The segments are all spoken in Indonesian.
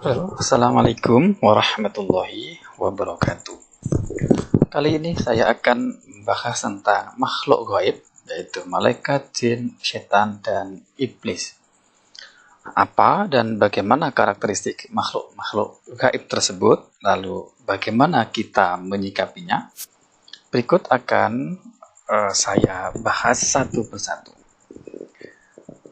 Halo, Assalamualaikum warahmatullahi wabarakatuh. Kali ini saya akan membahas tentang makhluk gaib, yaitu malaikat, jin, setan, dan iblis. Apa dan bagaimana karakteristik makhluk-makhluk gaib tersebut, lalu bagaimana kita menyikapinya? Berikut akan saya bahas satu persatu.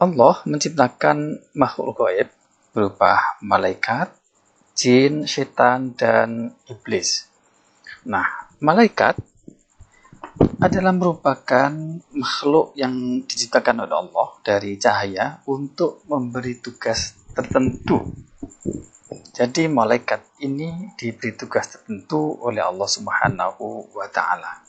Allah menciptakan makhluk gaib berupa malaikat, jin, setan, dan iblis. Nah, malaikat adalah merupakan makhluk yang diciptakan oleh Allah dari cahaya untuk memberi tugas tertentu. Jadi malaikat ini diberi tugas tertentu oleh Allah Subhanahu wa Ta'ala.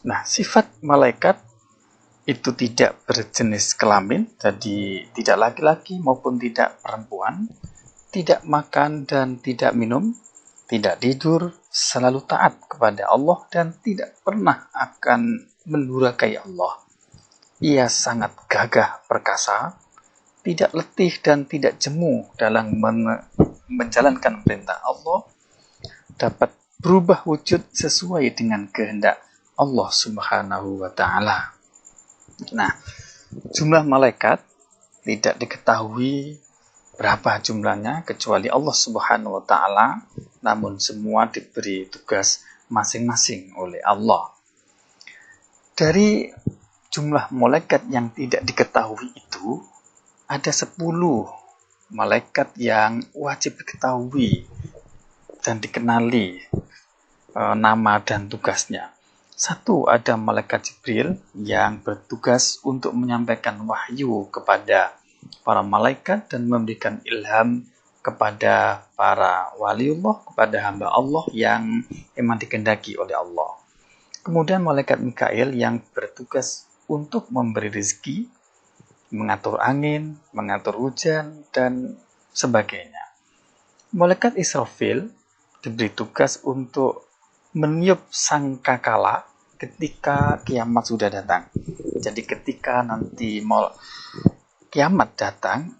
Nah, sifat malaikat itu tidak berjenis kelamin, jadi tidak laki-laki maupun tidak perempuan, tidak makan dan tidak minum, tidak tidur, selalu taat kepada Allah dan tidak pernah akan mendurhakai Allah. Ia sangat gagah perkasa, tidak letih dan tidak jemu dalam menjalankan perintah Allah, dapat berubah wujud sesuai dengan kehendak Allah Subhanahu wa Ta'ala. Nah, jumlah malaikat tidak diketahui berapa jumlahnya kecuali Allah Subhanahu wa Ta'ala, namun semua diberi tugas masing-masing oleh Allah. Dari jumlah malaikat yang tidak diketahui itu, ada 10 malaikat yang wajib diketahui dan dikenali nama dan tugasnya. Satu, ada malaikat Jibril yang bertugas untuk menyampaikan wahyu kepada para malaikat dan memberikan ilham kepada para waliullah, kepada hamba Allah yang memang dikehendaki oleh Allah. Kemudian malaikat Mikail yang bertugas untuk memberi rezeki, mengatur angin, mengatur hujan, dan sebagainya. Malaikat Israfil diberi tugas untuk meniup sangkakala ketika kiamat sudah datang. Jadi ketika nanti kiamat datang,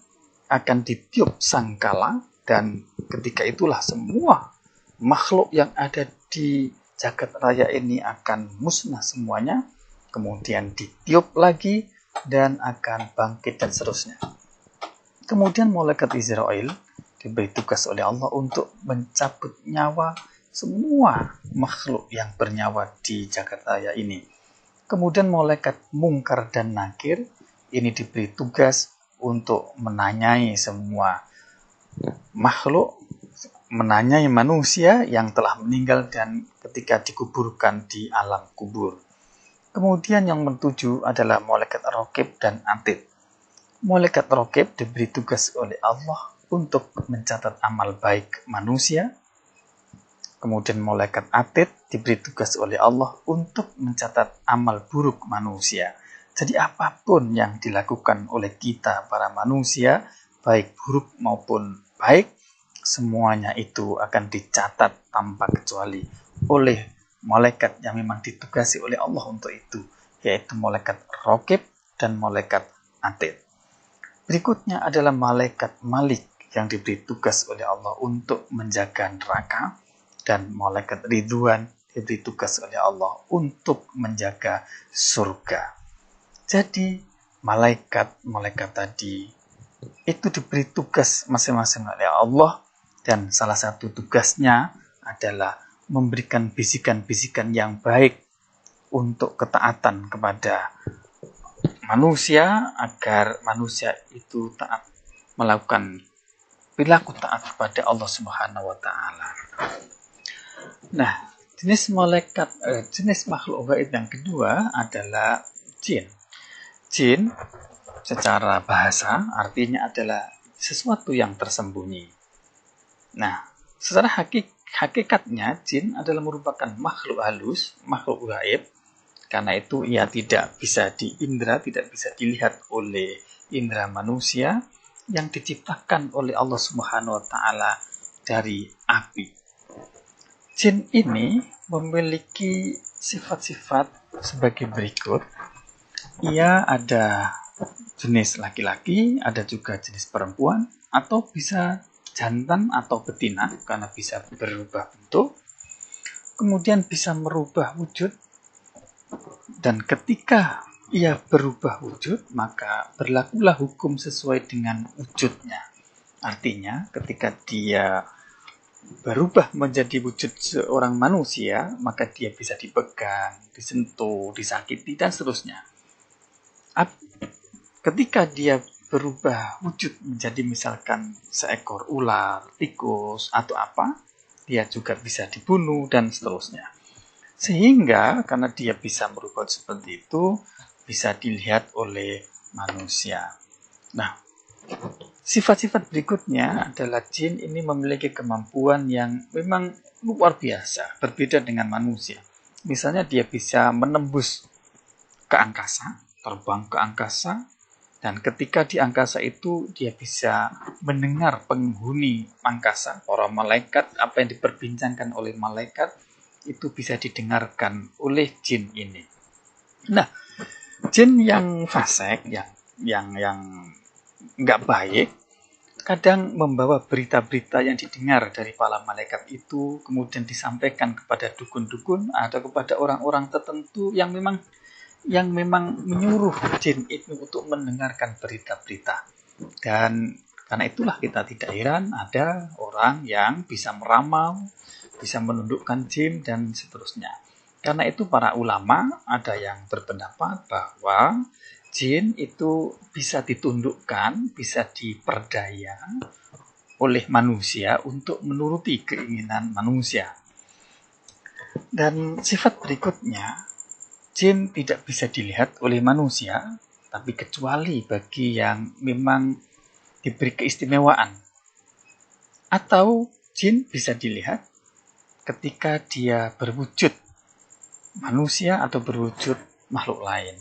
akan ditiup sangkala, dan ketika itulah semua makhluk yang ada di jagat raya ini akan musnah semuanya, kemudian ditiup lagi dan akan bangkit dan seterusnya. Kemudian malaikat Israel diberi tugas oleh Allah untuk mencabut nyawa semua makhluk yang bernyawa di jagat raya ini. Kemudian malaikat Mungkar dan Nakir ini diberi tugas untuk menanyai semua makhluk, menanyai manusia yang telah meninggal dan ketika dikuburkan di alam kubur. Kemudian yang ketujuh adalah malaikat Raqib dan Atid. Malaikat Raqib diberi tugas oleh Allah untuk mencatat amal baik manusia. Kemudian malaikat Atid diberi tugas oleh Allah untuk mencatat amal buruk manusia. Jadi apapun yang dilakukan oleh kita para manusia, baik buruk maupun baik, semuanya itu akan dicatat tanpa kecuali oleh malaikat yang memang ditugasi oleh Allah untuk itu, yaitu malaikat Raqib dan malaikat Atid. Berikutnya adalah malaikat Malik yang diberi tugas oleh Allah untuk menjaga neraka, dan malaikat Ridwan diberi tugas oleh Allah untuk menjaga surga. Jadi malaikat-malaikat tadi itu diberi tugas masing-masing oleh Allah, dan salah satu tugasnya adalah memberikan bisikan-bisikan yang baik untuk ketaatan kepada manusia, agar manusia itu taat, melakukan perilaku taat kepada Allah Subhanahu wa Ta'ala. Nah, jenis makhluk gaib yang kedua adalah jin. Jin secara bahasa artinya adalah sesuatu yang tersembunyi. Nah, secara hakikatnya jin adalah merupakan makhluk halus, makhluk gaib. Karena itu ia tidak bisa diindra, tidak bisa dilihat oleh indera manusia, yang diciptakan oleh Allah Subhanahu wa Ta'ala dari api. Jin ini memiliki sifat-sifat sebagai berikut. Ia ada jenis laki-laki, ada juga jenis perempuan, atau bisa jantan atau betina karena bisa berubah bentuk, kemudian bisa merubah wujud, dan ketika ia berubah wujud maka berlakulah hukum sesuai dengan wujudnya. Artinya ketika dia berubah menjadi wujud seorang manusia, maka dia bisa dipegang, disentuh, disakiti, dan seterusnya. Ketika dia berubah wujud menjadi misalkan seekor ular, tikus, atau apa, dia juga bisa dibunuh, dan seterusnya. Sehingga karena dia bisa merubah seperti itu, bisa dilihat oleh manusia. Nah, sifat-sifat berikutnya adalah jin ini memiliki kemampuan yang memang luar biasa, berbeda dengan manusia. Misalnya dia bisa menembus ke angkasa, terbang ke angkasa, dan ketika di angkasa itu dia bisa mendengar penghuni angkasa, para malaikat, apa yang diperbincangkan oleh malaikat, itu bisa didengarkan oleh jin ini. Nah, jin yang fasik, yang nggak baik, kadang membawa berita-berita yang didengar dari para malaikat itu kemudian disampaikan kepada dukun-dukun atau kepada orang-orang tertentu yang memang menyuruh jin itu untuk mendengarkan berita-berita. Dan karena itulah kita tidak heran ada orang yang bisa meramal, bisa menundukkan jin, dan seterusnya. Karena itu para ulama ada yang berpendapat bahwa jin itu bisa ditundukkan, bisa diperdaya oleh manusia untuk menuruti keinginan manusia. Dan sifat berikutnya, jin tidak bisa dilihat oleh manusia, tapi kecuali bagi yang memang diberi keistimewaan. Atau jin bisa dilihat ketika dia berwujud manusia atau berwujud makhluk lain.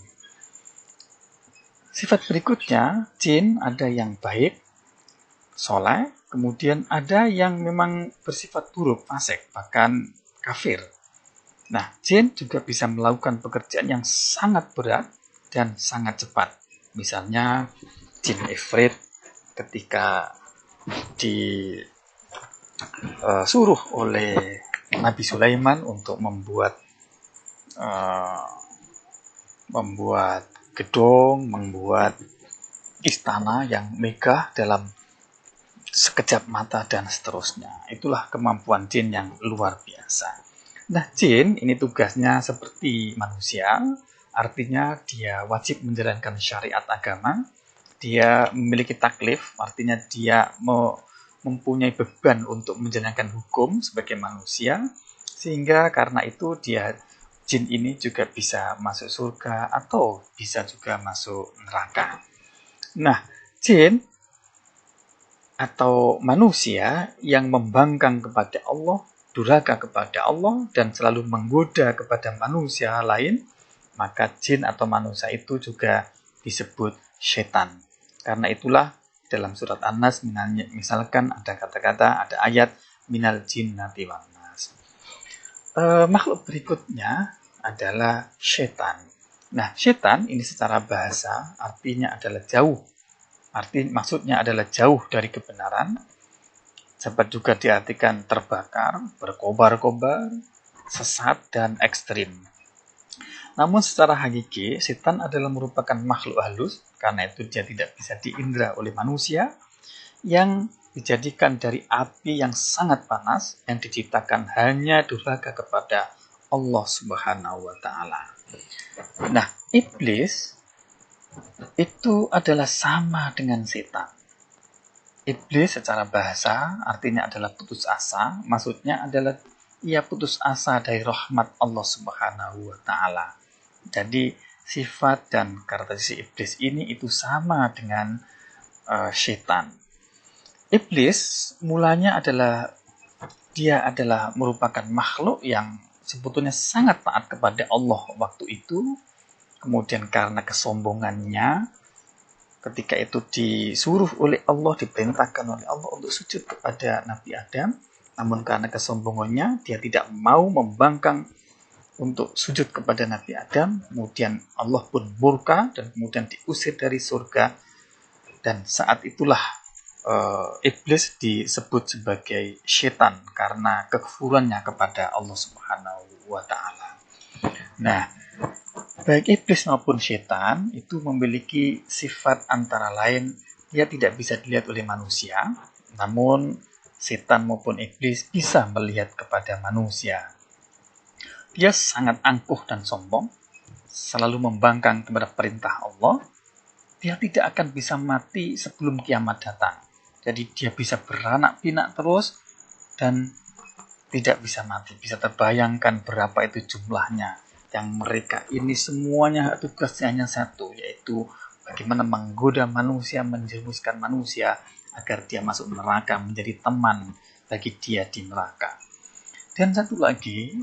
Sifat berikutnya, jin ada yang baik, soleh, kemudian ada yang memang bersifat buruk, fasik, bahkan kafir. Nah, jin juga bisa melakukan pekerjaan yang sangat berat dan sangat cepat. Misalnya, jin ifrit ketika disuruh oleh Nabi Sulaiman untuk membuat gedung, membuat istana yang megah dalam sekejap mata, dan seterusnya. Itulah kemampuan jin yang luar biasa. Nah, jin ini tugasnya seperti manusia, artinya dia wajib menjalankan syariat agama, dia memiliki taklif, artinya dia mempunyai beban untuk menjalankan hukum sebagai manusia, sehingga karena itu jin ini juga bisa masuk surga atau bisa juga masuk neraka. Nah, jin atau manusia yang membangkang kepada Allah, durhaka kepada Allah, dan selalu menggoda kepada manusia lain, maka jin atau manusia itu juga disebut setan. Karena itulah dalam surat An-Nas misalkan ada kata-kata, ada ayat minal jinnati wan nas. Makhluk berikutnya adalah setan. Nah, setan ini secara bahasa artinya adalah jauh. Maksudnya adalah jauh dari kebenaran. Dapat juga diartikan terbakar, berkobar-kobar, sesat, dan ekstrim. Namun secara hakiki, setan adalah merupakan makhluk halus, karena itu dia tidak bisa diindra oleh manusia, yang dijadikan dari api yang sangat panas, yang diciptakan hanya durhaka kepada Allah Subhanahu wa Ta'ala. Nah, iblis itu adalah sama dengan setan. Iblis secara bahasa artinya adalah putus asa, maksudnya adalah ia putus asa dari rahmat Allah Subhanahu wa Ta'ala. Jadi sifat dan karakteristik iblis ini itu sama dengan setan. Iblis mulanya dia adalah merupakan makhluk yang sebetulnya sangat taat kepada Allah waktu itu. Kemudian karena kesombongannya, ketika itu disuruh oleh Allah, diperintahkan oleh Allah untuk sujud kepada Nabi Adam, namun karena kesombongannya dia tidak mau membangkang untuk sujud kepada Nabi Adam, kemudian Allah pun murka dan kemudian diusir dari surga. Dan saat itulah iblis disebut sebagai setan karena kekufurannya kepada Allah Subhanahu wa taala. Nah, baik iblis maupun setan itu memiliki sifat antara lain dia tidak bisa dilihat oleh manusia, namun setan maupun iblis bisa melihat kepada manusia. Dia sangat angkuh dan sombong, selalu membangkang kepada perintah Allah. Dia tidak akan bisa mati sebelum kiamat datang. Jadi dia bisa beranak pinak terus dan tidak bisa mati. Bisa terbayangkan berapa itu jumlahnya. Yang mereka ini semuanya tugasnya hanya satu, yaitu bagaimana menggoda manusia, menjerumuskan manusia agar dia masuk neraka, menjadi teman bagi dia di neraka. Dan satu lagi,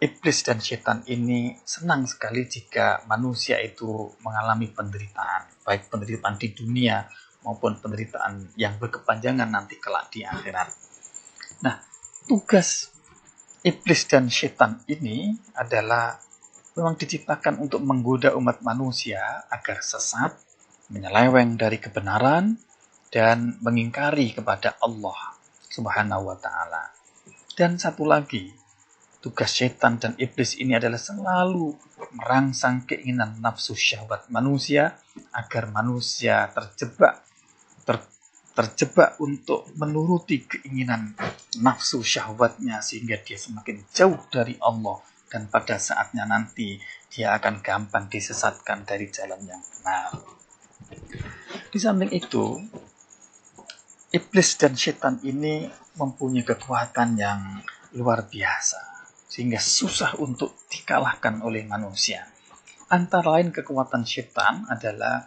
iblis dan setan ini senang sekali jika manusia itu mengalami penderitaan, baik penderitaan di dunia maupun penderitaan yang berkepanjangan nanti kelak di akhirat. Nah, tugas iblis dan setan ini adalah memang diciptakan untuk menggoda umat manusia agar sesat, menyeleweng dari kebenaran, dan mengingkari kepada Allah Subhanahu wa ta'ala. Dan satu lagi, tugas setan dan iblis ini adalah selalu merangsang keinginan nafsu syahwat manusia agar manusia terjebak untuk menuruti keinginan nafsu syahwatnya sehingga dia semakin jauh dari Allah dan pada saatnya nanti dia akan gampang disesatkan dari jalan yang benar. Di samping itu, iblis dan setan ini mempunyai kekuatan yang luar biasa sehingga susah untuk dikalahkan oleh manusia. Antara lain kekuatan setan adalah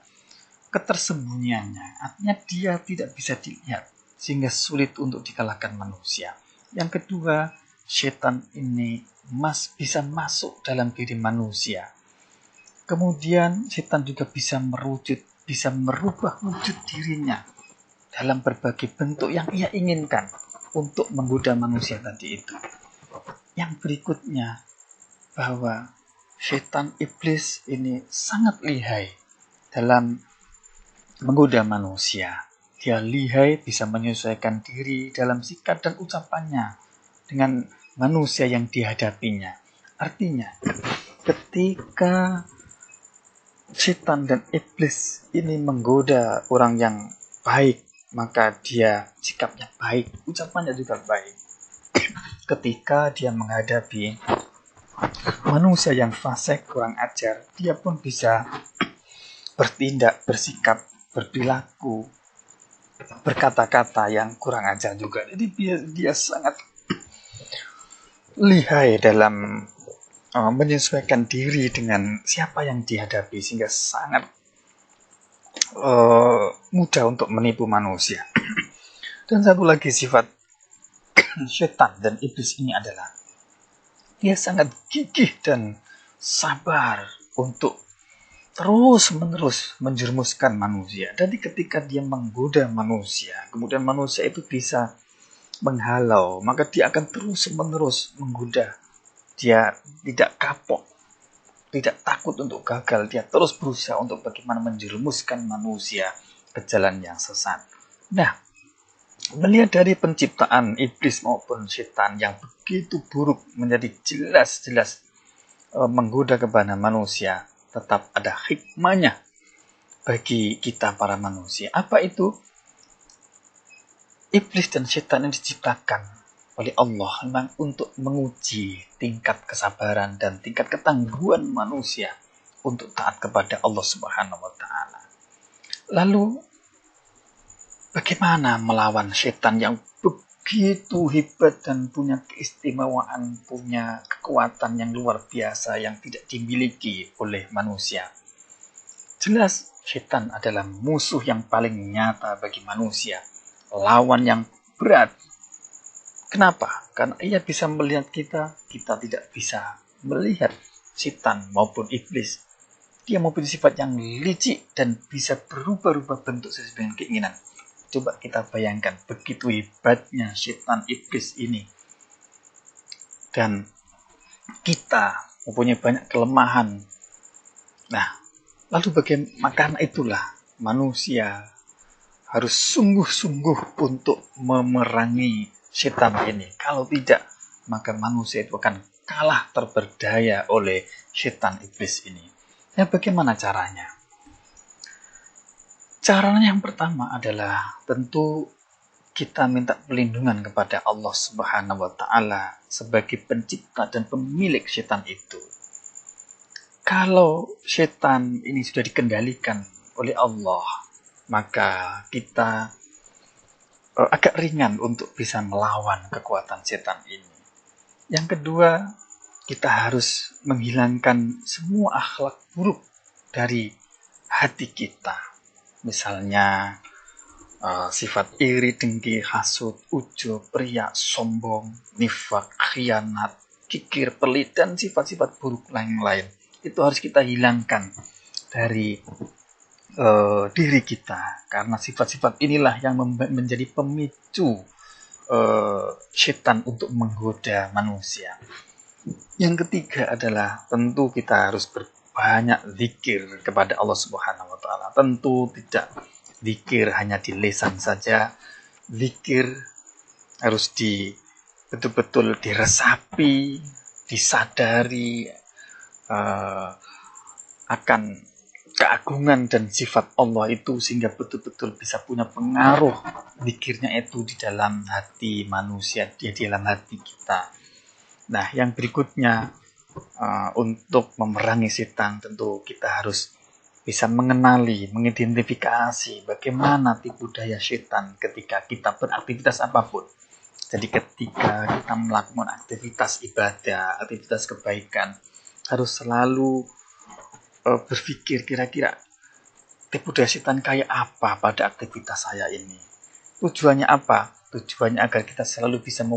ketersembunyiannya, artinya dia tidak bisa dilihat sehingga sulit untuk dikalahkan manusia. Yang kedua, setan ini bisa masuk dalam diri manusia. Kemudian setan juga bisa merubah wujud dirinya dalam berbagai bentuk yang ia inginkan untuk menggoda manusia tadi itu. Yang berikutnya, bahwa setan iblis ini sangat lihai dalam menggoda manusia. Dia lihai bisa menyesuaikan diri dalam sikap dan ucapannya dengan manusia yang dihadapinya. Artinya, ketika setan dan iblis ini menggoda orang yang baik, maka dia sikapnya baik, ucapannya juga baik. Ketika dia menghadapi manusia yang fasik, kurang ajar, dia pun bisa bertindak, bersikap, berperilaku, berkata-kata yang kurang ajar juga. Jadi dia sangat lihai dalam menyesuaikan diri dengan siapa yang dihadapi sehingga sangat mudah untuk menipu manusia. Dan satu lagi sifat setan dan iblis ini adalah dia sangat gigih dan sabar untuk terus-menerus menjerumuskan manusia. Jadi ketika dia menggoda manusia, kemudian manusia itu bisa menghalau, maka dia akan terus-menerus menggoda. Dia tidak kapok, tidak takut untuk gagal. Dia terus berusaha untuk bagaimana menjerumuskan manusia ke jalan yang sesat. Nah, melihat dari penciptaan iblis maupun setan yang begitu buruk menjadi jelas-jelas menggoda kepada manusia, tetap ada hikmahnya bagi kita para manusia. Apa itu? Iblis dan setan yang diciptakan oleh Allah memang untuk menguji tingkat kesabaran dan tingkat ketangguhan manusia untuk taat kepada Allah Subhanahu wa taala. Lalu bagaimana melawan setan yang begitu hebat dan punya keistimewaan, punya kekuatan yang luar biasa yang tidak dimiliki oleh manusia? Jelas, setan adalah musuh yang paling nyata bagi manusia, lawan yang berat. Kenapa? Karena ia bisa melihat kita tidak bisa melihat setan maupun iblis. Dia mempunyai sifat yang licik dan bisa berubah-ubah bentuk sesuai dengan keinginan. Coba kita bayangkan begitu hebatnya setan iblis ini. Dan kita mempunyai banyak kelemahan. Nah, lalu bagaimana? Karena itulah manusia harus sungguh-sungguh untuk memerangi setan ini. Kalau tidak, maka manusia itu akan kalah terberdaya oleh setan iblis ini. Ya, bagaimana caranya? Caranya yang pertama adalah tentu kita minta perlindungan kepada Allah Subhanahu wa Ta'ala sebagai pencipta dan pemilik setan itu. Kalau setan ini sudah dikendalikan oleh Allah, maka kita agak ringan untuk bisa melawan kekuatan setan ini. Yang kedua, kita harus menghilangkan semua akhlak buruk dari hati kita. Misalnya sifat iri, dengki, hasud, ujub, riya, sombong, nifak, khianat, kikir, pelit, dan sifat-sifat buruk lain-lain. Itu harus kita hilangkan dari diri kita, karena sifat-sifat inilah yang menjadi pemicu setan untuk menggoda manusia. Yang ketiga adalah tentu kita harus berbanyak zikir kepada Allah Subhanahu wa Ta'ala. Tentu tidak zikir hanya di lisan saja, zikir harus betul-betul diresapi, disadari akan keagungan dan sifat Allah itu, sehingga betul-betul bisa punya pengaruh zikirnya itu di dalam hati manusia, di dalam hati kita. Nah, yang berikutnya, untuk memerangi setan tentu kita harus bisa mengenali, mengidentifikasi bagaimana tipu daya setan ketika kita beraktivitas apapun. Jadi ketika kita melakukan aktivitas ibadah, aktivitas kebaikan, harus selalu berpikir kira-kira tipu daya setan kayak apa pada aktivitas saya ini. Tujuannya apa? Tujuannya agar kita selalu bisa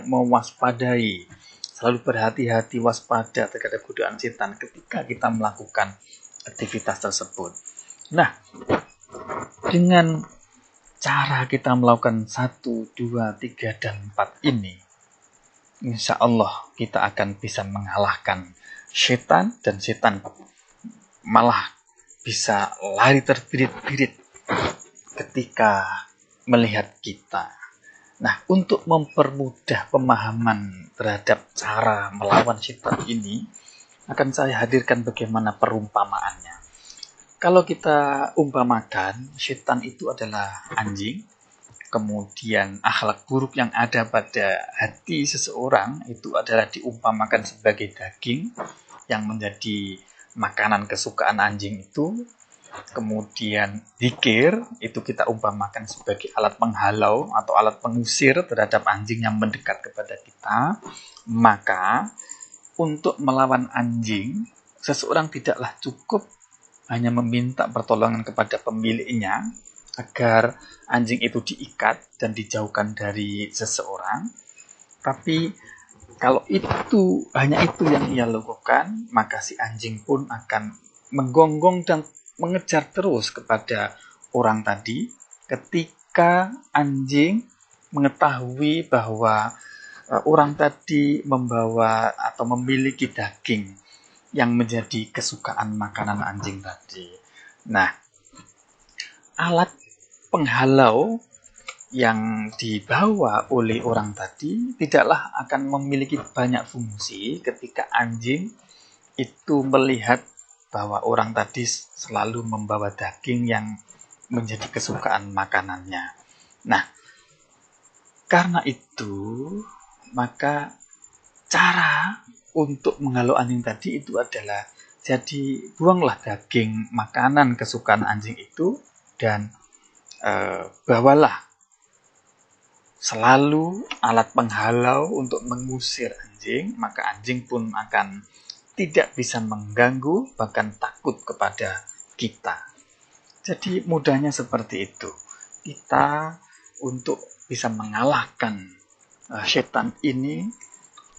mewaspadai, selalu berhati-hati, waspada terhadap godaan setan ketika kita melakukan aktivitas tersebut. Nah, dengan cara kita melakukan 1, 2, 3, dan 4 ini, insya Allah kita akan bisa mengalahkan setan, dan setan malah bisa lari terbirit-birit ketika melihat kita. Nah, untuk mempermudah pemahaman terhadap cara melawan setan ini, akan saya hadirkan bagaimana perumpamaannya. Kalau kita umpamakan, setan itu adalah anjing, kemudian akhlak buruk yang ada pada hati seseorang itu adalah diumpamakan sebagai daging yang menjadi makanan kesukaan anjing itu. Kemudian zikir itu kita umpamakan sebagai alat penghalau atau alat pengusir terhadap anjing yang mendekat kepada kita. Maka untuk melawan anjing, seseorang tidaklah cukup hanya meminta pertolongan kepada pemiliknya agar anjing itu diikat dan dijauhkan dari seseorang. Tapi kalau hanya itu yang ia lakukan, maka si anjing pun akan menggonggong dan mengejar terus kepada orang tadi. Ketika anjing mengetahui bahwa orang tadi membawa atau memiliki daging yang menjadi kesukaan makanan anjing tadi. Nah, alat penghalau yang dibawa oleh orang tadi tidaklah akan memiliki banyak fungsi ketika anjing itu melihat bahwa orang tadi selalu membawa daging yang menjadi kesukaan makanannya. Nah, karena itu, maka cara untuk menghalau anjing tadi itu adalah, jadi buanglah daging makanan kesukaan anjing itu dan bawalah selalu alat penghalau untuk mengusir anjing, maka anjing pun akan tidak bisa mengganggu, bahkan takut kepada kita. Jadi mudahnya seperti itu. Kita untuk bisa mengalahkan setan ini,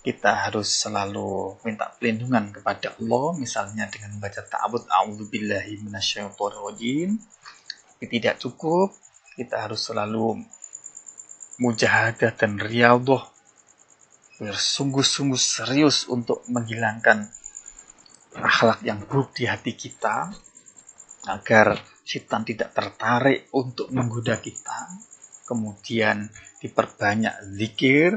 kita harus selalu minta perlindungan kepada Allah, misalnya dengan membaca ta'awudz, a'udzubillahi minasyaitonirrajim. Tapi tidak cukup, kita harus selalu mujahadah dan riyadhah, bersungguh-sungguh serius untuk menghilangkan akhlak yang buruk di hati kita, agar setan tidak tertarik untuk menggoda kita. Kemudian diperbanyak zikir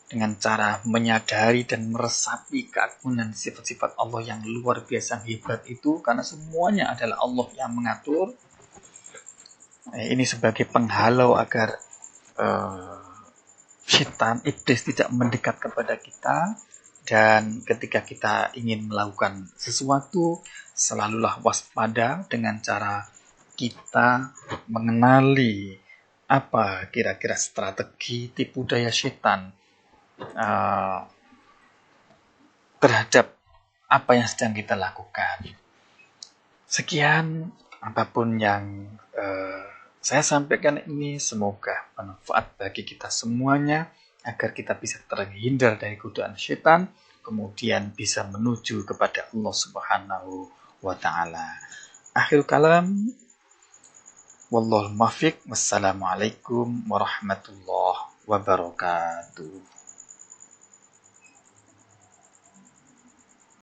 dengan cara menyadari dan meresapi keagungan sifat-sifat Allah yang luar biasa hebat itu, karena semuanya adalah Allah yang mengatur. Ini sebagai penghalau agar setan, iblis tidak mendekat kepada kita. Dan ketika kita ingin melakukan sesuatu, selalulah waspada dengan cara kita mengenali apa kira-kira strategi tipu daya setan terhadap apa yang sedang kita lakukan. Sekian apapun yang saya sampaikan ini, semoga bermanfaat bagi kita semuanya, agar kita bisa terhindar dari godaan setan, kemudian bisa menuju kepada Allah Subhanahu wa Ta'ala. Akhir kalam, wallahul muwaffiq. Wassalamualaikum warahmatullahi wabarakatuh.